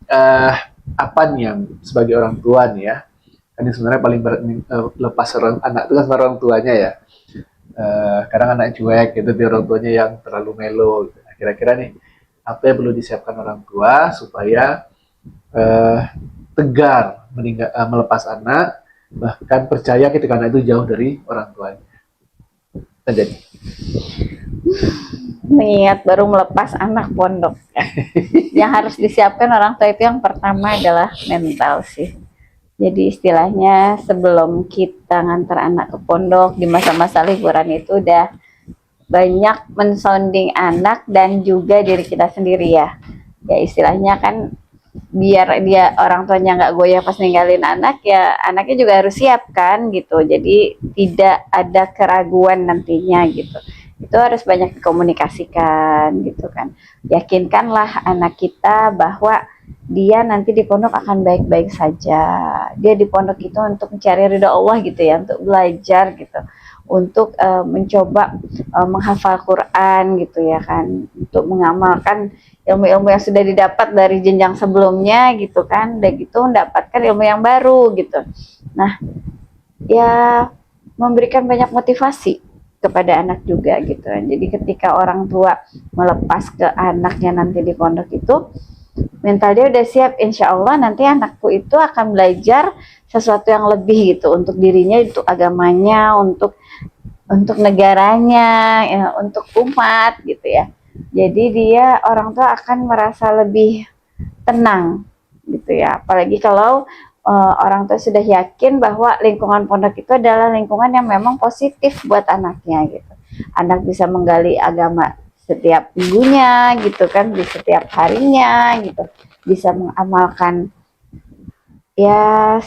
eh, apa nih yang sebagai orang tua nih ya, kan ini sebenarnya paling berat nih, lepas orang anak itu kan sama orang tuanya ya. Kadang anak cuek gitu, di orang tuanya yang terlalu melo gitu. Nah, kira-kira nih apa yang perlu disiapkan orang tua supaya eh, tegar melepas anak, bahkan percaya ketika anak itu jauh dari orang tuanya. Nah, jadi Niat baru melepas anak pondok ya. Yang harus disiapkan orang tua itu yang pertama adalah mental sih. Jadi istilahnya sebelum kita ngantar anak ke pondok di masa-masa liburan itu udah banyak mensounding anak dan juga diri kita sendiri ya. Ya istilahnya kan biar dia orang tuanya nggak goyah pas ninggalin anak, ya anaknya juga harus siap kan gitu. Jadi tidak ada keraguan nantinya gitu. Itu harus banyak dikomunikasikan gitu kan. Yakinkanlah anak kita bahwa dia nanti di pondok akan baik-baik saja. Dia di pondok itu untuk mencari ridho Allah gitu ya, untuk belajar gitu, untuk mencoba menghafal Quran gitu ya kan, untuk mengamalkan ilmu-ilmu yang sudah didapat dari jenjang sebelumnya gitu kan, dan gitu mendapatkan ilmu yang baru gitu. Nah, ya memberikan banyak motivasi kepada anak juga gitu. Jadi ketika orang tua melepas ke anaknya nanti di pondok itu, mental dia udah siap, insya Allah nanti anakku itu akan belajar sesuatu yang lebih gitu, untuk dirinya, untuk agamanya, untuk negaranya, ya, untuk umat gitu ya. Jadi dia orang tua akan merasa lebih tenang gitu ya. Apalagi kalau orang tua sudah yakin bahwa lingkungan pondok itu adalah lingkungan yang memang positif buat anaknya gitu. Anak bisa menggali agama setiap minggunya gitu kan, di setiap harinya gitu. Bisa mengamalkan ya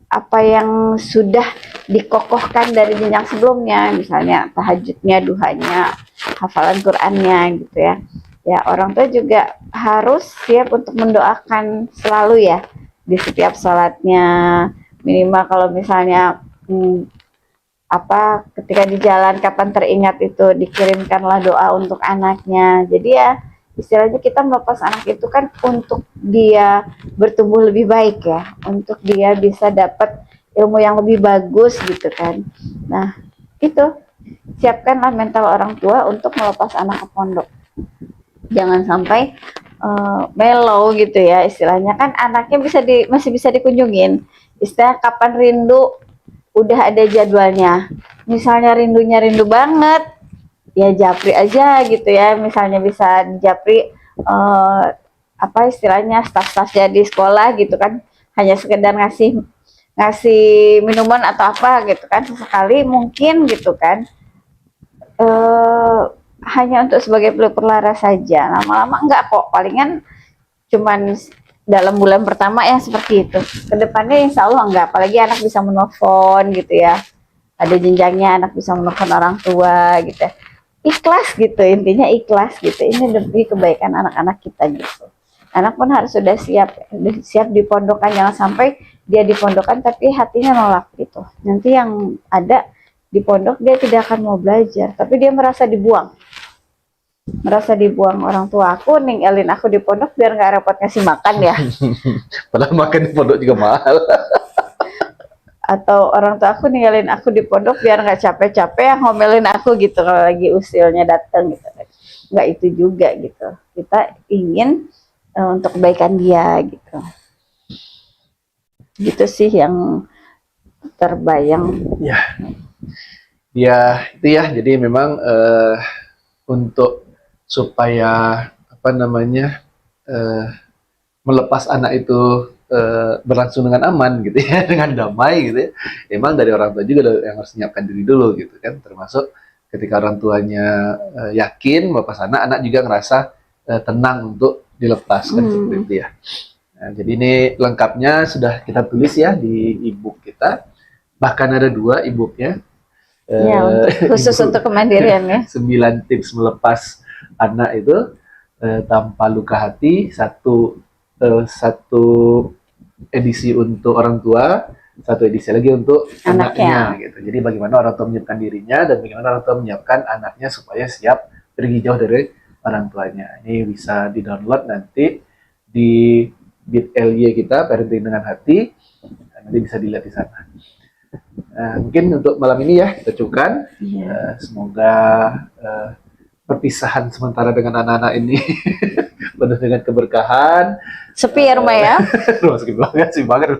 apa yang sudah dikokohkan dari jenjang sebelumnya, misalnya tahajudnya, duhanya, hafalan Qur'annya gitu ya. Ya orang tua juga harus siap untuk mendoakan selalu ya di setiap sholatnya. Minimal kalau misalnya ketika di jalan kapan teringat itu dikirimkanlah doa untuk anaknya. Jadi ya istilahnya kita melepas anak itu kan untuk dia bertumbuh lebih baik ya, untuk dia bisa dapat ilmu yang lebih bagus gitu kan. Nah itu, siapkanlah mental orang tua untuk melepas anak ke pondok. Jangan sampai mellow gitu ya, istilahnya kan anaknya masih bisa dikunjungin. Istilah kapan rindu udah ada jadwalnya. Misalnya rindunya rindu banget, ya japri aja gitu ya. Misalnya bisa japri istilahnya staf-stafnya di sekolah gitu kan, hanya sekedar ngasih ngasih minuman atau apa gitu kan sesekali mungkin gitu kan, hanya untuk sebagai pelipur lara saja. Lama-lama enggak kok, palingan cuman dalam bulan pertama ya seperti itu. Kedepannya insya Allah enggak, apalagi anak bisa menelpon gitu ya, ada jenjangnya, anak bisa menelpon orang tua gitu ya. Ikhlas gitu, intinya ikhlas gitu, ini demi kebaikan anak-anak kita gitu. Anak pun harus sudah siap di pondokan, jangan sampai dia di pondokan tapi hatinya nolak gitu. Nanti yang ada di pondok dia tidak akan mau belajar, tapi dia merasa dibuang orang tua. Aku ninggalin aku di pondok biar nggak repot ngasih makan ya. padahal makan di pondok juga mahal. Atau orang tua aku ninggalin aku di pondok biar nggak capek-capek yang ngomelin aku gitu kalau lagi usilnya datang gitu. Nggak itu juga gitu. Kita ingin untuk kebaikan dia gitu. Gitu sih yang terbayang. Ya, ya itu ya. Jadi memang untuk supaya apa namanya melepas anak itu berlangsung dengan aman gitu ya, dengan damai gitu ya. Emang dari orang tua juga yang harus menyiapkan diri dulu gitu kan, termasuk ketika orang tuanya yakin melepas anak, anak juga ngerasa tenang untuk dilepaskan seperti itu ya. Nah, jadi ini lengkapnya sudah kita tulis ya di e-book kita. Bahkan ada 2 e-booknya. Ya, khusus untuk kemandirian ya. 9 tips melepas anak itu tanpa luka hati, satu edisi untuk orang tua, satu edisi lagi untuk anaknya gitu. Jadi bagaimana orang tua menyiapkan dirinya dan bagaimana orang tua menyiapkan anaknya supaya siap pergi jauh dari orang tuanya. Ini bisa di-download nanti di bit.ly kita, parenting dengan hati. Nanti bisa dilihat di sana. Mungkin untuk malam ini ya kita cukupkan. Iya. Semoga perpisahan sementara dengan anak-anak ini penuh dengan keberkahan. Sepi ya rumah ya. Rumah sakit banget sih banget.